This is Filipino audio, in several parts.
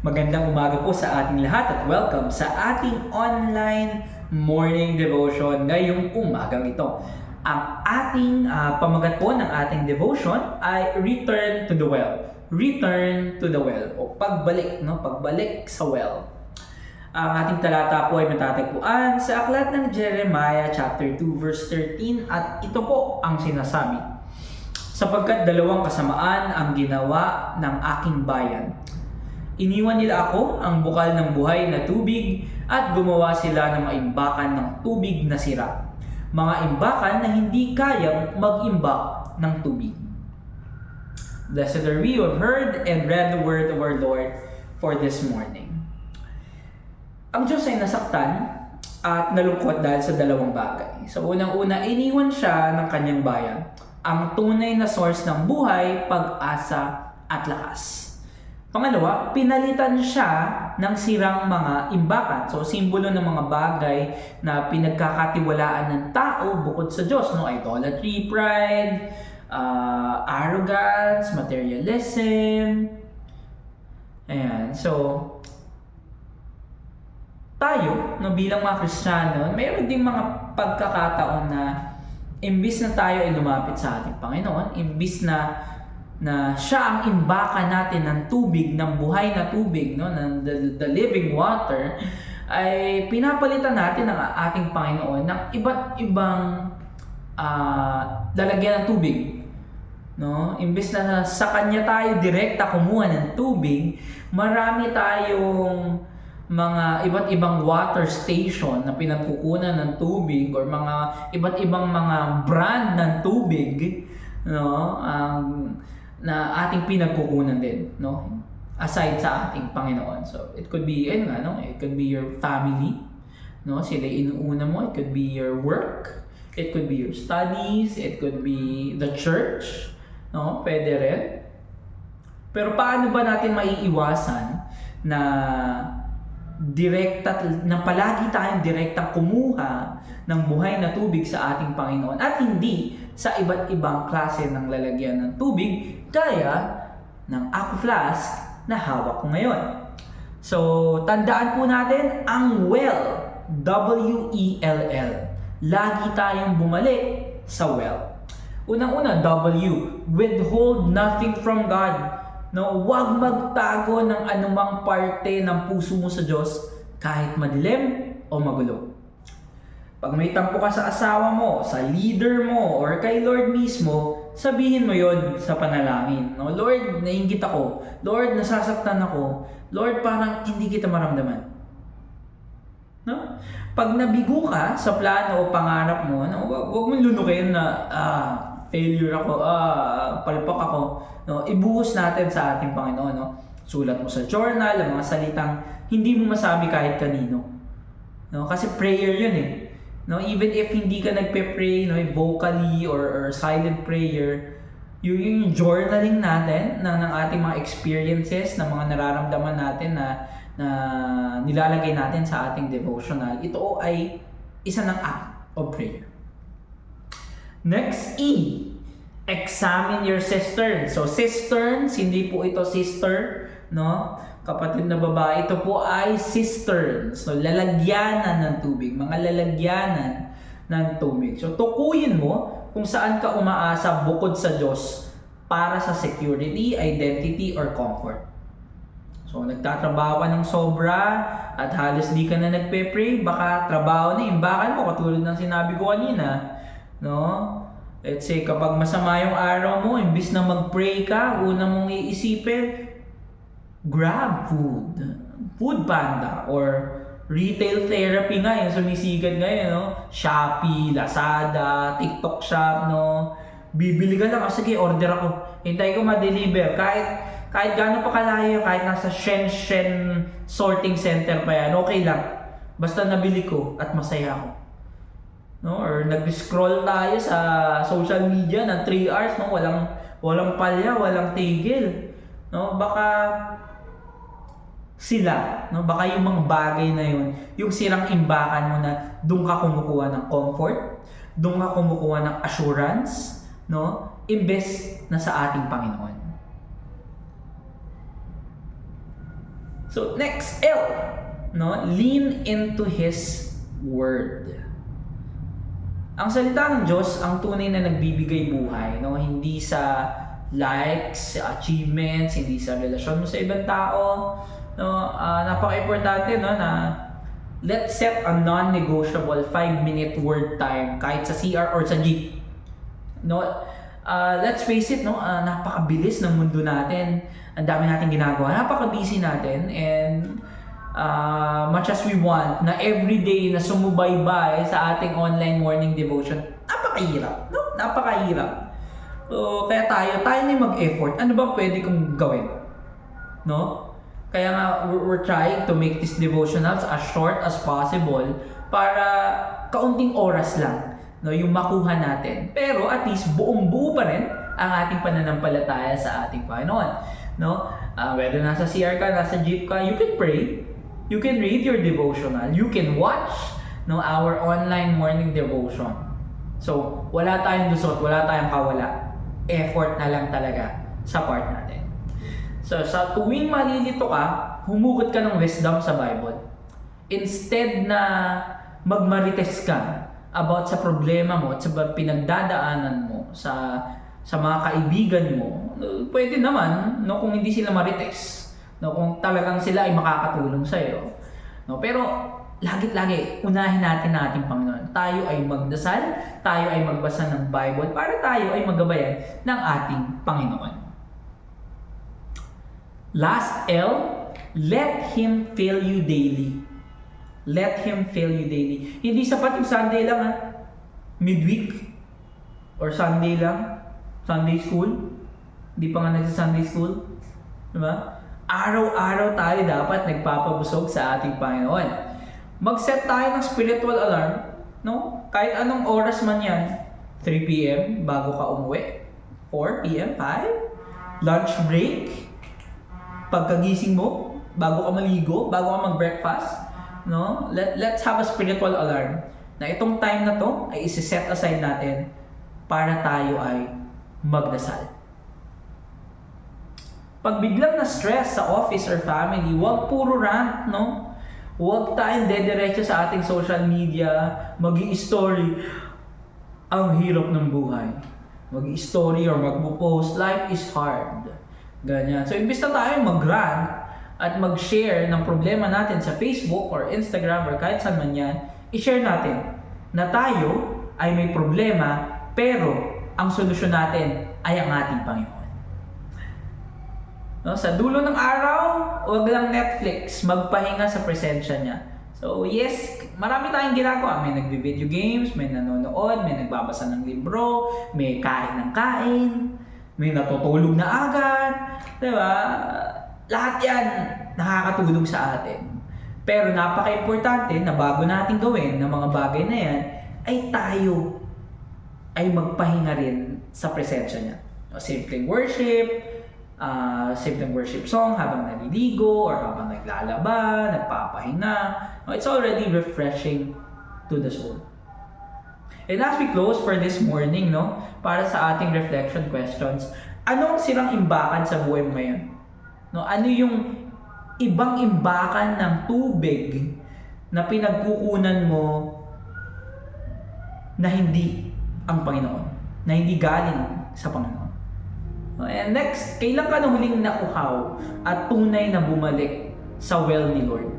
Magandang umaga po sa ating lahat at welcome sa ating online morning devotion ngayong umagang ito. Ang ating pamagat po ng ating devotion ay Return to the Well. Return to the Well o pagbalik, pagbalik sa well. Ang ating talata po ay matatagpuan sa aklat ng Jeremiah chapter 2 verse 13 at ito po ang sinasabi. Sapagkat dalawang kasamaan ang ginawa ng aking bayan. Iniwan nila ako ang bukal ng buhay na tubig at gumawa sila ng mga imbakan ng tubig na sira. Mga imbakan na hindi kayang mag-imbak ng tubig. Blessed are we who have heard and read the word of our Lord for this morning. Ang Diyos ay nasaktan at nalungkot dahil sa dalawang bagay. So unang-una, iniwan siya ng kanyang bayan, ang tunay na source ng buhay, pag-asa at lakas. Pangalawa, pinalitan siya ng sirang mga imbakan. So, simbolo ng mga bagay na pinagkakatiwalaan ng tao bukod sa Diyos. Idolatry, pride, arrogance, materialism. Ayan. So, tayo, bilang mga Kristiyano, mayroon ding mga pagkakataon na imbis na tayo ay lumapit sa ating Panginoon, imbis na siya ang imbakan natin ng tubig, ng buhay na tubig, ng the living water, ay pinapalitan natin ng ating Panginoon ng iba't ibang lalagyan ng tubig. Imbes na sa Kanya tayo direkta kumuha ng tubig, marami tayong mga iba't ibang water station na pinagkukunan ng tubig or mga iba't ibang mga brand ng tubig, na ating pinagkukunan din, aside sa ating Panginoon. So it could be it could be your family, sila inuuna mo. It could be your work, it could be your studies, it could be the church, pwede rin. Pero paano ba natin maiiwasan na palagi tayong direktang kumuha ng buhay na tubig sa ating Panginoon at hindi sa iba't ibang klase ng lalagyan ng tubig gaya ng Aqua Flask na hawak ko ngayon. So, tandaan po natin ang well, W-E-L-L. Lagi tayong bumalik sa well. Unang-una, W, withhold nothing from God. Huwag magtago ng anumang parte ng puso mo sa Diyos kahit madilim o magulo. Pag may tampo ka sa asawa mo, sa leader mo, or kay Lord mismo, sabihin mo yon sa panalangin. Lord, nainggit ako. Lord, nasasaktan ako. Lord, parang hindi kita maramdaman. Pag nabigo ka sa plano o pangarap mo, huwag mong lunukin na failure ako, palpak ako. Ibuhos natin sa ating Panginoon. Sulat mo sa journal, ang mga salitang hindi mo masabi kahit kanino. Kasi prayer yun eh. Even if hindi ka nagpe-pray, vocally or silent prayer, yung journaling natin ng ating mga experiences, ng mga nararamdaman natin na nilalagay natin sa ating devotional, ito ay isa ng act of prayer. Next, E. Examine your cisterns. So, cisterns, hindi po ito sister, kapatid na babae, ito po ay cisterns. So, lalagyanan ng tubig, mga lalagyanan ng tubig. So, tukuyin mo kung saan ka umaasa bukod sa Diyos para sa security, identity, or comfort. So, nagtatrabaho ka ng sobra at halos di ka na nagpe-pray, baka trabaho na imbakan mo, katulad ng sinabi ko kanina. Let's say, kapag masama yung araw mo, imbis na mag-pray ka, una mong iisipin, grab food, food panda, or retail therapy nga, yung sumisigat ngayon, Shopee, Lazada, TikTok Shop, bibili ka lang, sige, order ako, hintay ko ma-deliver, kahit gaano pa kalayo, kahit nasa Shenzhen sorting center pa yan, okay lang, basta nabili ko at masaya ako. Or nag-scroll tayo sa social media ng 3 hours, walang palya, walang tigil. Baka sila, baka yung mga bagay na yun, yung sirang imbakan mo na doon ka kumukuha ng comfort, doon ka kumukuha ng assurance, imbes na sa ating Panginoon. So next, L, no? Lean into His Word. Ang salita ng Diyos ang tunay na nagbibigay buhay, no? Hindi sa likes, sa achievements, hindi sa relasyon mo sa ibang tao, no? Napaka-importante, no, na let's set a non-negotiable 5-minute word time kahit sa CR or sa jeep. No? Let's face it, no, napakabilis ng mundo natin. Ang dami natin ginagawa, napaka-busy natin, and much as we want na everyday na sumubaybay sa ating online morning devotion, napakahirap, no? Napakahirap. So, kaya tayo na yung mag-effort. Ano ba pwede kong gawin? No? Kaya nga, we're trying to make these devotionals as short as possible para kaunting oras lang, no, yung makuha natin. Pero at least buong-buo pa rin ang ating pananampalataya sa ating Panginoon. No? Whether nasa CR ka, nasa jeep ka, you can pray, you can read your devotional, you can watch, no, our online morning devotion. So, wala tayong lusot, wala tayong kawala. Effort na lang talaga sa part natin. So, sa tuwing malilito ka, humugot ka ng wisdom sa Bible. Instead na magmarites ka about sa problema mo at sa pinagdadaanan mo, sa mga kaibigan mo, pwede naman, no, kung hindi sila marites, no, kung talagang sila ay makakatulong sa iyo. No, pero lagi unahin natin ating Panginoon. Tayo ay magdasal, tayo ay magbasa ng Bible para tayo ay magabayan ng ating Panginoon. Last L, let Him fill you daily. Let Him fill you daily. Hindi sapat yung Sunday lang, ha? Midweek or Sunday lang. Sunday school. Hindi pa nga nagsa-Sunday school. Diba? Araw-araw tayo dapat nagpapabusog sa ating Panginoon. Mag-set tayo ng spiritual alarm, no? Kahit anong oras man yan. 3 p.m. bago ka umuwi. 4 p.m., 5. Lunch break. Pagkagising mo, bago ka maligo, bago ka mag-breakfast, no? Let's have a spiritual alarm na itong time na to ay isi-set aside natin para tayo ay magdasal. Pag biglang na stress sa office or family, huwag puro rant, no? Huwag tayong dediretso sa ating social media, mag-i-story. Ang hirap ng buhay. Mag-i-story or mag-post, life is hard. Ganyan. So, imbis na tayo mag-rant at mag-share ng problema natin sa Facebook or Instagram or kahit saan man yan, i-share natin na tayo ay may problema, pero ang solusyon natin ay ang ating Panginoon. No, sa dulo ng araw, huwag lang Netflix, magpahinga sa presensya niya. So yes, marami tayong ginagawa. May nagvi-video games, may nanonood, may nagbabasa ng libro, may kain ng kain, may natutulog na agad, diba? Lahat yan nakakatulong sa atin. Pero napaka-importante na bago natin gawin ng mga bagay na yan, ay tayo ay magpahinga rin sa presensya niya. Simpleng worship song habang naliligo or habang naglalaba, nagpapahinga. It's already refreshing to the soul. And as we close for this morning, no, para sa ating reflection questions, anong sirang imbakan sa buhay mo ngayon? No, ano yung ibang imbakan ng tubig na pinagkukunan mo na hindi ang Panginoon, na hindi galing sa Panginoon? And next, kailan ka nung huling nakuhaw at tunay na bumalik sa well ni Lord?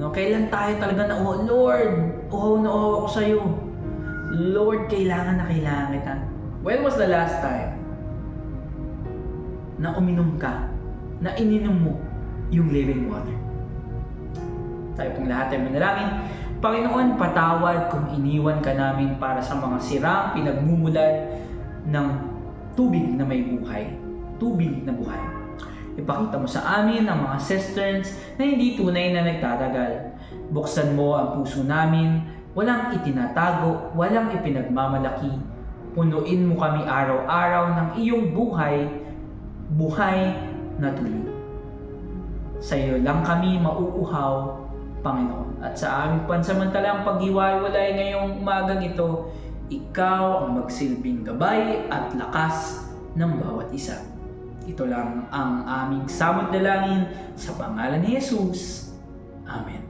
No, kailan tayo talaga na, oh Lord, uhaw na uhaw ako sa'yo. Lord, kailangan na kailangan kita. When was the last time na uminom ka, na ininom mo yung living water? Tayo pong lahat ay manalangin. Panginoon, patawad kung iniwan ka namin para sa mga sirang pinagmumulan ng tubig na may buhay. Tubig na buhay. Ipakita mo sa amin ang mga cisterns na hindi tunay na nagtatagal. Buksan mo ang puso namin, walang itinatago, walang ipinagmamalaki. Punuin mo kami araw-araw ng iyong buhay, buhay na tubig. Sa iyo lang kami mauuhaw, Panginoon. At sa aming pansamantalang paghiwa-hiwalay ngayong umagang ito, ikaw ang magsilbing gabay at lakas ng bawat isa. Ito lang ang aming samot dalangin sa pangalan ni Jesus. Amen.